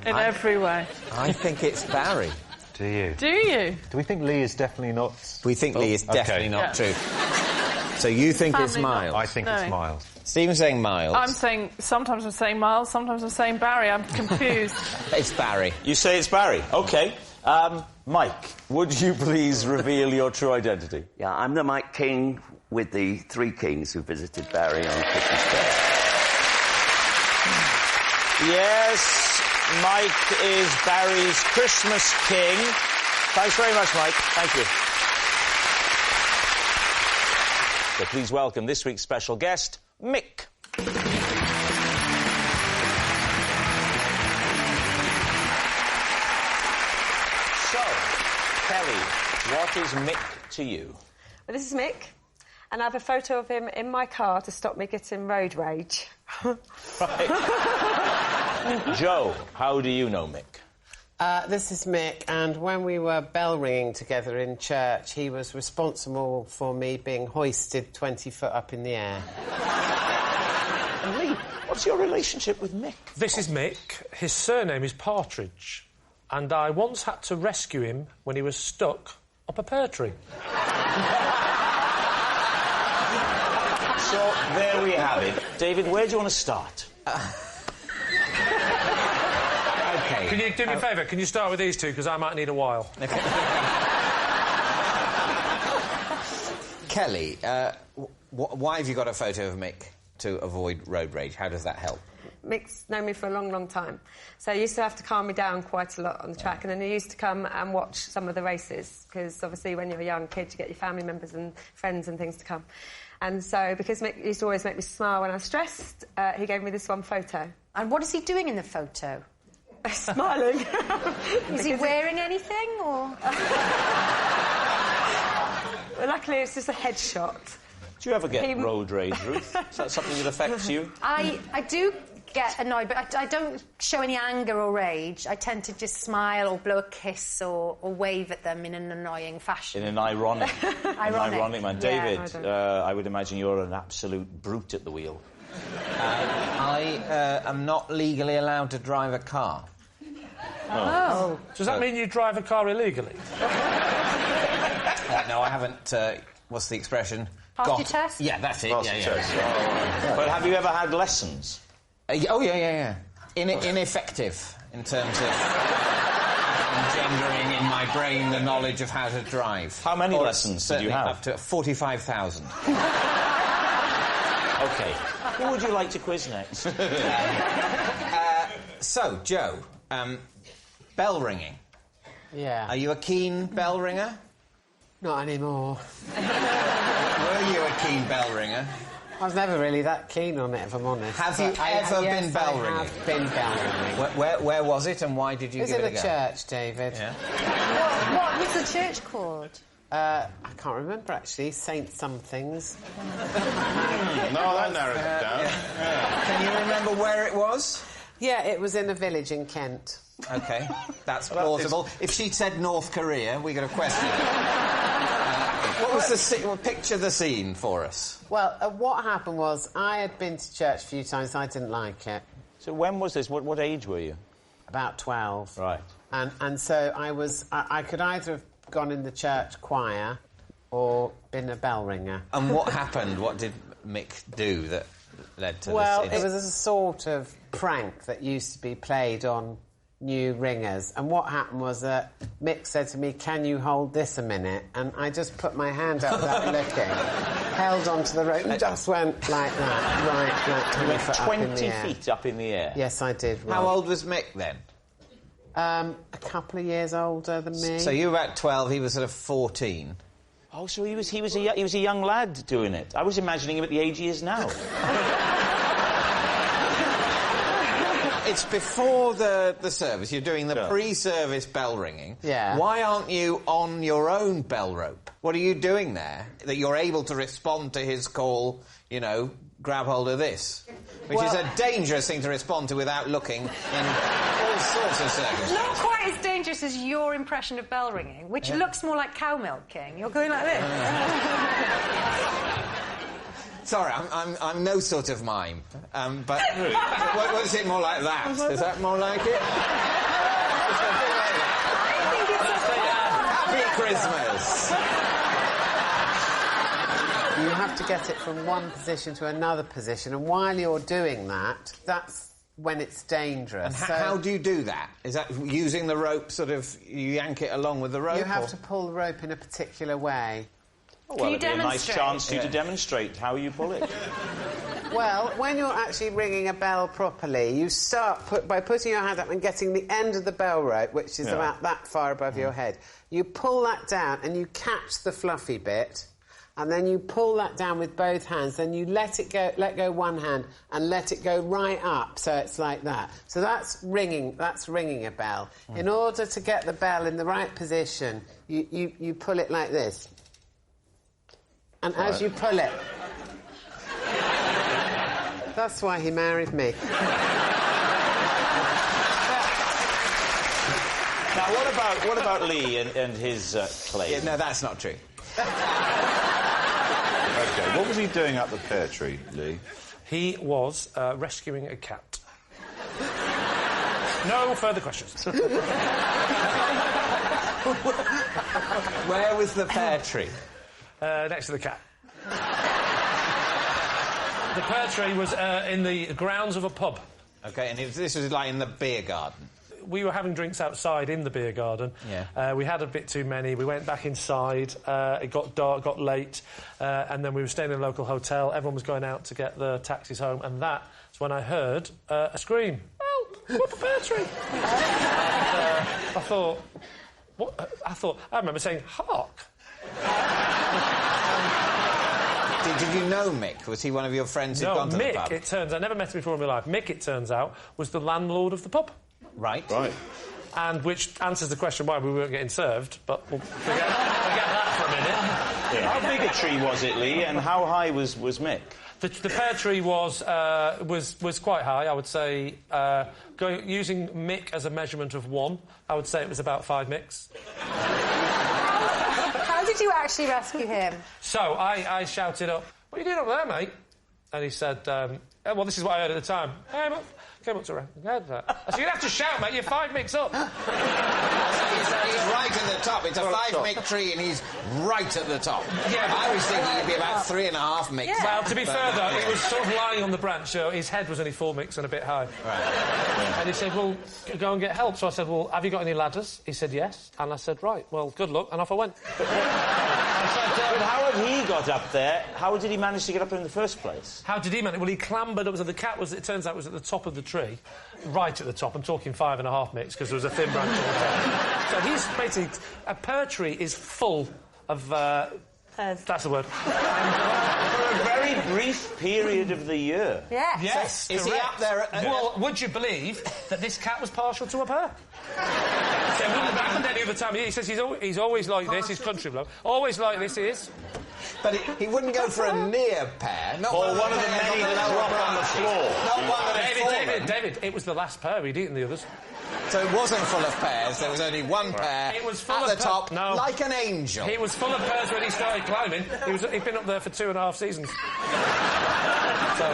In every way.
I think it's Barry.
Do you?
Do you?
Do we think Lee is definitely not...
We think Lee is definitely not true. So you think it's Miles?
I think it's Miles.
Stephen's saying Miles.
Sometimes I'm saying Miles, sometimes I'm saying Barry. I'm confused.
It's Barry.
You say it's Barry? OK. Mike, would you please reveal your true identity?
Yeah, I'm the Mike King with the 3 kings who visited Barry on Christmas Day.
Yes, Mike is Barry's Christmas king. Thanks very much, Mike. Thank you. So please welcome this week's special guest, Mick. So, Kelly, what is Mick back to you.
Well, this is Mick, and I have a photo of him in my car to stop me getting road rage.
Joe, how do you know Mick?
This is Mick, and when we were bell ringing together in church, he was responsible for me being hoisted 20 foot up in the air.
And Lee, what's your relationship with Mick?
This is Mick. His surname is Partridge, and I once had to rescue him when he was stuck up a pear tree.
So, there we have it. David, where do you want to start?
OK. Can you do me a favour? Can you start with these two, because I might need a while.
Kelly, why have you got a photo of Mick to avoid road rage? How does that help?
Mick's known me for a long, long time. So he used to have to calm me down quite a lot on the track, and then he used to come and watch some of the races, because obviously when you're a young kid, you get your family members and friends and things to come. And so, because Mick used to always make me smile when I was stressed, he gave me this one photo.
And what is he doing in the photo?
Smiling.
Is he wearing anything, or...?
Well, luckily, it's just a headshot.
Do you ever get road rage, Ruth? Is that something that affects you?
I do get annoyed, but I don't show any anger or rage. I tend to just smile or blow a kiss or wave at them in an annoying fashion.
In an ironic...
ironic
man.
Yeah,
David, I would imagine you're an absolute brute at the wheel.
I am not legally allowed to drive a car.
Oh. Does that mean you drive a car illegally?
No, I haven't... what's the expression?
Passed your test?
Yeah, that's it.
Test. But have you ever had lessons?
Oh, yeah. Ineffective in terms of engendering in my brain the knowledge of how to drive.
How many lessons did you have?
Up to 45,000.
OK. Who would you like to quiz next?
So, Joe, bell ringing.
Yeah.
Are you a keen bell ringer?
Not anymore.
Were you a keen bell ringer?
I was never really that keen on it, if I'm honest.
Have you ever been bell ringing?
I have been bell ringing.
Where was it, and why did you give it a go?
It was in a church, David.
Yeah.
What was the church called?
I can't remember, actually. Saint Somethings.
No, that narrows it down.
Yeah. Can you remember where it was?
Yeah, it was in a village in Kent.
OK, that's plausible. If she'd said North Korea, we got a question. What was the scene? Well, picture the scene for us.
Well, what happened was I had been to church a few times. I didn't like it.
So when was this? What age were you?
About 12.
Right.
And so I could either have gone in the church choir or been a bell ringer.
And what happened? What did Mick do that led to this?
Well, it was a sort of prank that used to be played on new ringers. And what happened was that Mick said to me, "Can you hold this a minute?" And I just put my hand up without looking, held onto the rope and just went like that, right, like
20 feet up in the air.
Yes, I did. Rob.
How old was Mick then?
A couple of years older than me.
So you were about 12, he was sort of 14.
Oh, so he was a young lad doing it. I was imagining him at the age he is now.
It's before the service. You're doing the pre-service bell ringing.
Yeah.
Why aren't you on your own bell rope? What are you doing there that you're able to respond to his call, you know, grab hold of this? Which is a dangerous thing to respond to without looking in all sorts of circumstances.
Not quite as dangerous as your impression of bell ringing, which looks more like cow milking. You're going like this.
Sorry, I'm no sort of mime. But what is it more like that? Is that more like it? Happy Christmas!
You have to get it from one position to another position, and while you're doing that, that's when it's dangerous.
And how do you do that? Is that using the rope, sort of, you yank it along with the rope?
You have to pull the rope in a particular way.
Oh, well, it'd be a nice chance for you to demonstrate how you pull it.
Well, when you're actually ringing a bell properly, you start by putting your hand up and getting the end of the bell rope, which is about that far above your head. You pull that down and you catch the fluffy bit, and then you pull that down with both hands, then you let go one hand and let it go right up, so it's like that. So that's ringing a bell. In order to get the bell in the right position, you pull it like this. And as you pull it... That's why he married me.
Now, what about Lee and his claim?
Yeah, no, that's not true.
OK, what was he doing up the pear tree, Lee?
He was rescuing a cat. No further questions.
Where was the pear tree?
Next to the cat. The pear tree was in the grounds of a pub.
OK, and this was like in the beer garden?
We were having drinks outside in the beer garden.
Yeah.
We had a bit too many. We went back inside. It got dark, got late, and then we were staying in a local hotel. Everyone was going out to get the taxis home, and that's when I heard a scream. Help! What the pear tree? And, I thought... What? I remember saying, hark.
Did you know Mick? Was he one of your friends who'd gone to the pub?
Mick, it turns... I never met him before in my life. Mick, it turns out, was the landlord of the pub.
Right.
And which answers the question why we weren't getting served, but we'll forget that for a minute.
Yeah. How big a tree was it, Lee, and how high was Mick?
The pear tree was quite high, I would say. Using Mick as a measurement of 1, I would say it was about 5 Micks.
How did you actually rescue him?
So I shouted up, "What are you doing up there, mate?" And he said, well, this is what I heard at the time. Came up to her. I said, "You'd have to shout, mate. You're 5 Micks up."
He's right at the top. It's a 5 Mick tree, and he's right at the top.
Yeah,
I was thinking he'd be about 3.5 Micks.
Yeah. Well, to be fair, though, he was sort of lying on the branch, so his head was only 4 Micks and a bit high.
Right.
And he said, "Well, go and get help." So I said, "Well, have you got any ladders?" He said, "Yes." And I said, "Right, well, good luck," and off I went.
But how had he got up there? How did he manage to get up in the first place?
How did he manage? Well, he clambered up. So the cat was, it turns out, was at the top of the tree, right at the top. I'm talking 5.5 Micks because there was a thin branch on the top. So he's basically... A pear tree is full of... That's the word.
For a very brief period of the year.
Yes.
Yes,
Is he up there at...
Well, would you believe that this cat was partial to a pear? So it wouldn't have happened any other time. He says he's always like this, his country bloke. Always like this, he is.
But he wouldn't go for a near pear. Not
or one of the many that drop on the floor.
Not one that had fallen.
David, it was the last pear. We'd eaten the others.
So it wasn't full of pears. There was only one pear
it was full
at
of
the top,
no.
like an angel.
He was full of pears when he started climbing. He'd been up there for 2.5 seasons. So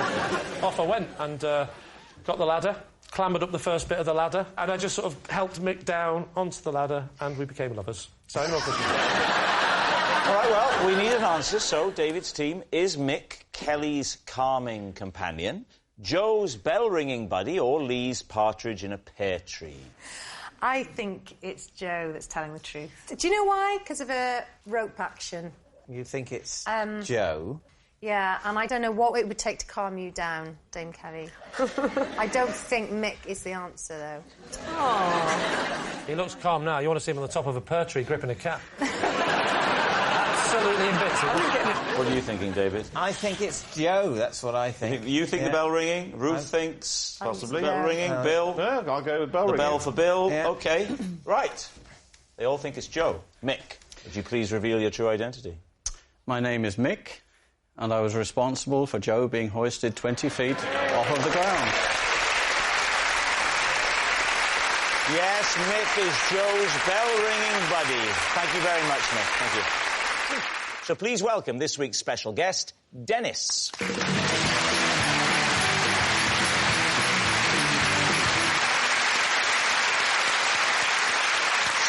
off I went and got the ladder, clambered up the first bit of the ladder, and I just sort of helped Mick down onto the ladder, and we became lovers. So I'm not looking.
All right, well, we need an answer, so David's team is Mick, Kelly's calming companion, Joe's bell-ringing buddy, or Lee's partridge in a pear tree?
I think it's Joe that's telling the truth. Do you know why? Because of a rope action.
You think it's Joe?
Yeah, and I don't know what it would take to calm you down, Dame Kelly. I don't think Mick is the answer, though.
Oh. He looks calm now. You want to see him on the top of a pear tree gripping a cat. Absolutely invincible.
What are you thinking, David?
I think it's Joe, that's what I think.
You think the bell ringing? Ruth thinks...
Possibly.
Bell ringing? Bill?
Yeah, I'll go with bell ringing.
The bell for Bill?
Yeah.
OK. Right. They all think it's Joe. Mick, would you please reveal your true identity?
My name is Mick, and I was responsible for Joe being hoisted 20 feet off of the ground.
Yes, Mick is Joe's bell-ringing buddy. Thank you very much, Mick. Thank you. So please welcome this week's special guest, Dennis.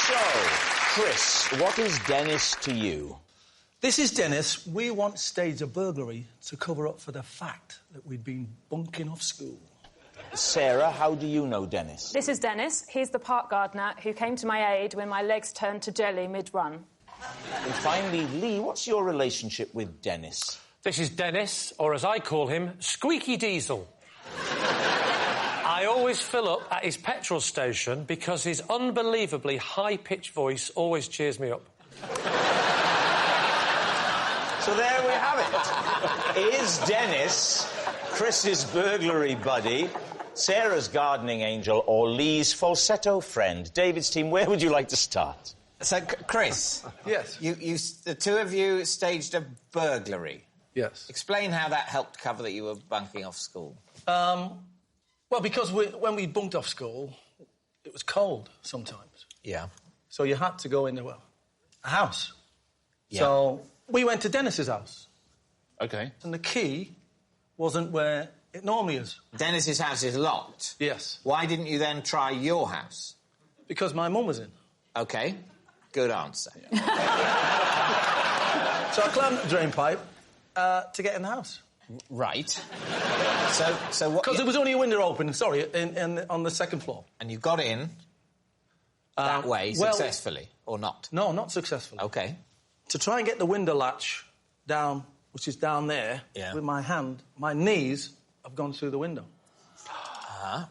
So, Chris, what is Dennis to you?
This is Dennis. We once staged a burglary to cover up for the fact that we'd been bunking off school.
Sarah, how do you know Dennis?
This is Dennis. He's the park gardener who came to my aid when my legs turned to jelly mid-run.
And finally, Lee, what's your relationship with Dennis?
This is Dennis, or as I call him, Squeaky Diesel. I always fill up at his petrol station because his unbelievably high-pitched voice always cheers me up.
So there we have it. Is Dennis Chris's burglary buddy, Sarah's gardening angel, or Lee's falsetto friend? David's team, where would you like to start?
So, Chris.
Yes.
The two of you staged a burglary.
Yes.
Explain how that helped cover that you were bunking off school.
Well, because when we bunked off school, it was cold sometimes.
Yeah.
So you had to go into a house.
Yeah.
So we went to Dennis's house.
OK.
And the key wasn't where it normally is.
Dennis's house is locked?
Yes.
Why didn't you then try your house?
Because my mum was in.
OK. Good answer.
So I climbed the drain pipe to get in the house.
Right. So what...
Because there was only a window open, sorry, on the second floor.
And you got in that way successfully, or not?
No, not successfully.
OK.
To try and get the window latch down, which is down there, with my hand, my knees have gone through the window.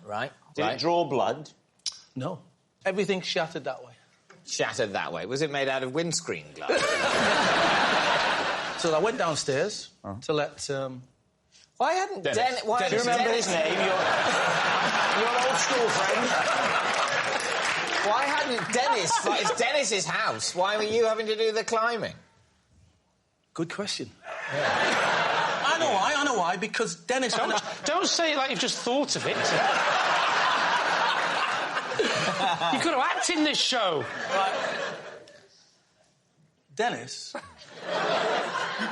Right.
Did it draw blood?
No. Everything shattered that way.
Shattered that way? Was it made out of windscreen glass?
So I went downstairs to let...
Why hadn't Dennis...
Do you remember his name? Your old school friend?
Why hadn't Dennis... It's Dennis's house. Why were you having to do the climbing?
Good question. Yeah. I know why, because Dennis...
Don't say it like you've just thought of it. You've got to act in this show.
Right. Dennis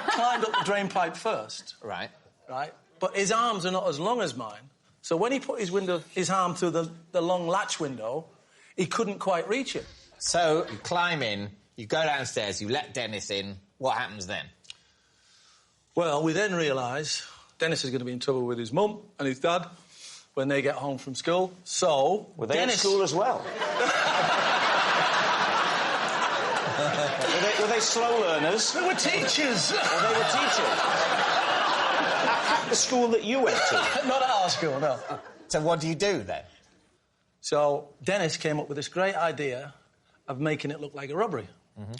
climbed up the drain pipe first.
Right.
Right? But his arms are not as long as mine, so when he put his arm through the long latch window, he couldn't quite reach it.
So, you climb in, you go downstairs, you let Dennis in. What happens then?
Well, we then realise Dennis is going to be in trouble with his mum and his dad when they get home from school, so...
Were they at school as well? were they slow learners?
They were teachers!
Or they were teachers? At the school that you went to?
Not at our school, no.
So what do you do, then?
So Dennis came up with this great idea of making it look like a robbery.
Mm-hmm.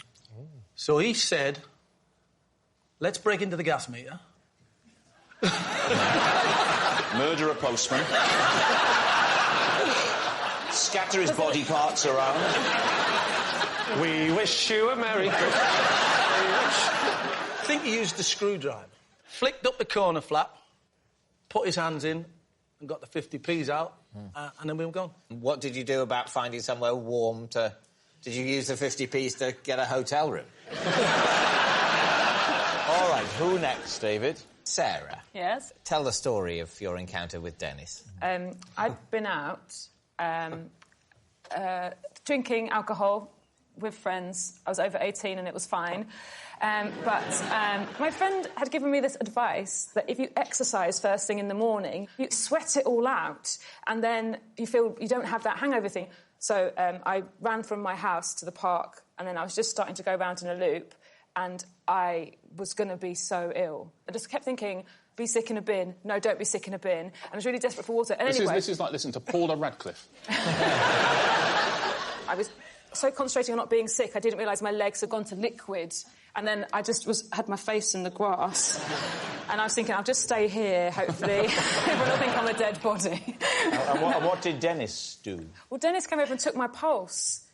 So he said, let's break into the gas meter...
Murder a postman. Scatter his body parts around.
We wish you a Merry Christmas.
I think he used the screwdriver. Flicked up the corner flap, put his hands in, and got the 50p's out, and then we were gone.
What did you do about finding somewhere warm to... Did you use the 50p's to get a hotel room?
All right, who next, David?
Sarah.
Yes?
Tell the story of your encounter with Dennis.
I'd been out drinking alcohol with friends. I was over 18 and it was fine. But my friend had given me this advice that if you exercise first thing in the morning, you sweat it all out and then you feel you don't have that hangover thing. So I ran from my house to the park and then I was just starting to go round in a loop and I was going to be so ill. I just kept thinking, be sick in a bin. No, don't be sick in a bin. And I was really desperate for water. And
This is like listening to Paula Radcliffe.
I was so concentrating on not being sick, I didn't realise my legs had gone to liquid. And then I just had my face in the grass. And I was thinking, I'll just stay here, hopefully. Everyone will think I'm a dead body.
And what did Dennis do?
Well, Dennis came over and took my pulse.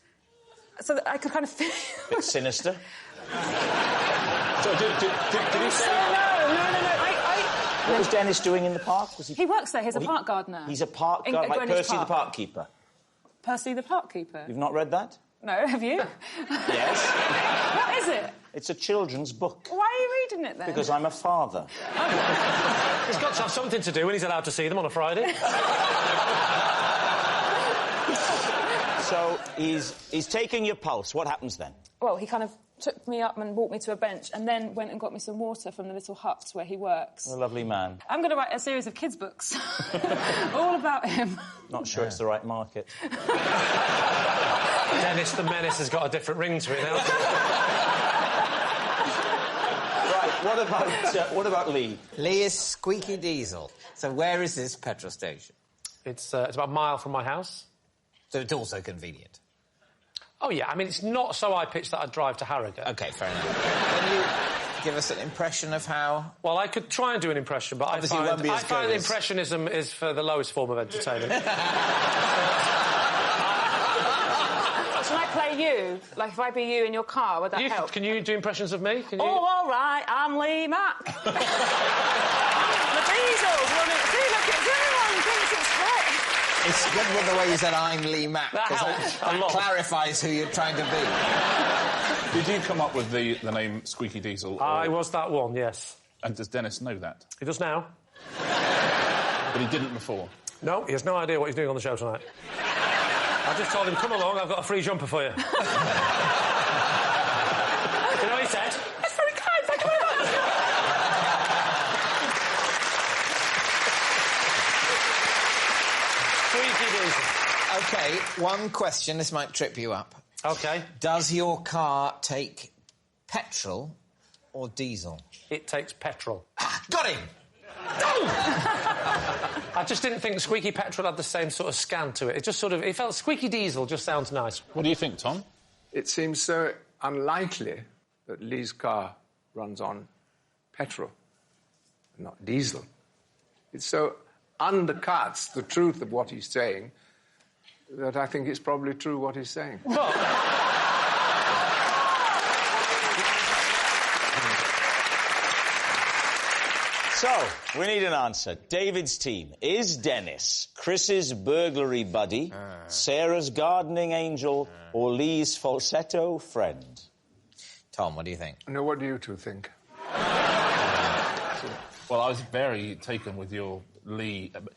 So that I could kind of feel...
Bit sinister.
So did he say...
No.
What was Dennis doing in the park?
He works there. He's a park gardener.
He's a park gardener, like Percy the Park Keeper.
Percy the Park Keeper?
You've not read that?
No, have you?
Yes.
What is it?
It's a children's book.
Why are you reading it, then?
Because I'm a father.
He's got to have something to do when he's allowed to see them on a Friday.
So he's taking your pulse. What happens then?
Well, he kind of took me up and walked me to a bench and then went and got me some water from the little hut where he works.
A lovely man.
I'm going to write a series of kids' books. All about him.
Not sure it's the right market.
Dennis the Menace has got a different ring to it now.
Right, what about Lee?
Lee is squeaky diesel. So where is this petrol station?
It's about a mile from my house.
So it's also convenient?
Oh, yeah. I mean, it's not so high-pitched that I'd drive to Harrogate.
OK, fair enough. Can you give us an impression of how...
Well, I could try and do an impression, but
obviously I
find impressionism is for the lowest form of entertainment.
Shall I play you? Like, if I be you in your car, would that help?
Can you do impressions of me? Can you...
Oh, all right, I'm Lee Mack. The diesel's running... See, look, everyone thinks it's great.
It's good with the way you said, I'm Lee Mack, because that clarifies who you're trying to be.
Did you come up with the name Squeaky Diesel?
I was that one, yes.
And does Dennis know that?
He does now.
But he didn't before?
No, he has no idea what he's doing on the show tonight. I just told him, come along, I've got a free jumper for you. You know what he said? That's very kind, thank you very much. Squeaky Diesel.
OK, one question, this might trip you up.
OK.
Does your car take petrol or diesel?
It takes petrol.
Got him!
I just didn't think Squeaky Petrol had the same sort of scan to it. It just sort of... It felt Squeaky Diesel just sounds nice.
What do you think, Tom?
It seems so unlikely that Lee's car runs on petrol, not diesel. It so undercuts the truth of what he's saying that I think it's probably true what he's saying.
Well... So, we need an answer. David's team. Is Dennis Chris's burglary buddy, Sarah's gardening angel, or Lee's falsetto friend?
Tom, what do you think?
No, what do you two think?
Well, I was very taken with your Lee...
But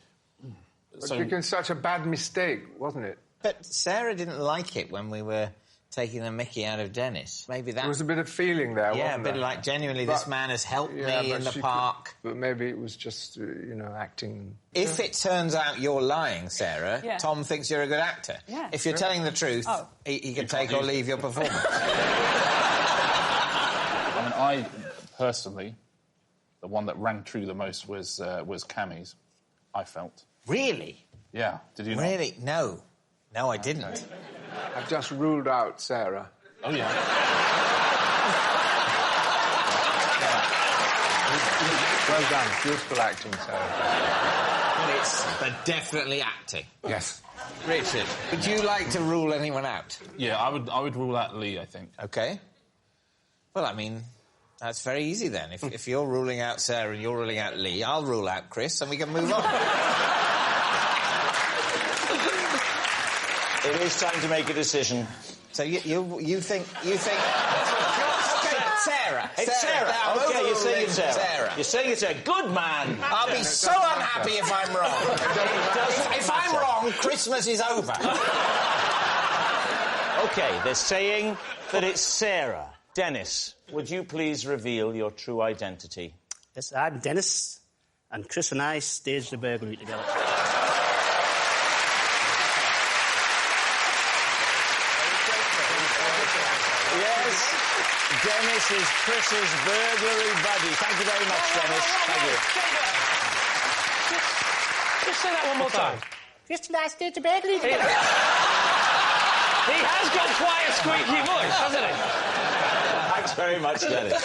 making such a bad mistake, wasn't it?
But Sarah didn't like it when we were taking the mickey out of Dennis. Maybe that...
There was a bit of feeling there,
yeah,
wasn't
a bit
there?
Like, genuinely, this man has helped me in the park.
But maybe it was just, you know, acting...
If it turns out you're lying, Sarah, Tom thinks you're a good actor.
Yeah.
If you're telling the truth, he can take or leave your performance.
I mean, I, personally, the one that rang true the most was Cammy's, I felt.
Really?
Yeah. Did you not?
Really? No. No, I didn't.
I've just ruled out Sarah.
Oh, yeah.
Well done. Beautiful acting, Sarah.
But it's definitely acting.
Yes.
Richard, would you like to rule anyone out?
Yeah, I would rule out Lee, I think.
OK. Well, I mean, that's very easy then. If you're ruling out Sarah and you're ruling out Lee, I'll rule out Chris and we can move on.
It is time to make a decision.
So you think... OK, Sarah.
It's Sarah. OK, you're saying it's Sarah. You're saying it's a good man.
I'll be so unhappy if I'm wrong. If I'm wrong, Christmas is over.
OK, they're saying that it's Sarah. Dennis, would you please reveal your true identity?
Yes, I'm Dennis, and Chris and I staged the burglary together.
Yes, Dennis is Chris's burglary buddy. Thank you very much, Dennis. Thank you.
Just say that one more time.
Chris and I staged the burglary together.
He has got quite a squeaky voice, hasn't he?
Thanks very much, Dennis.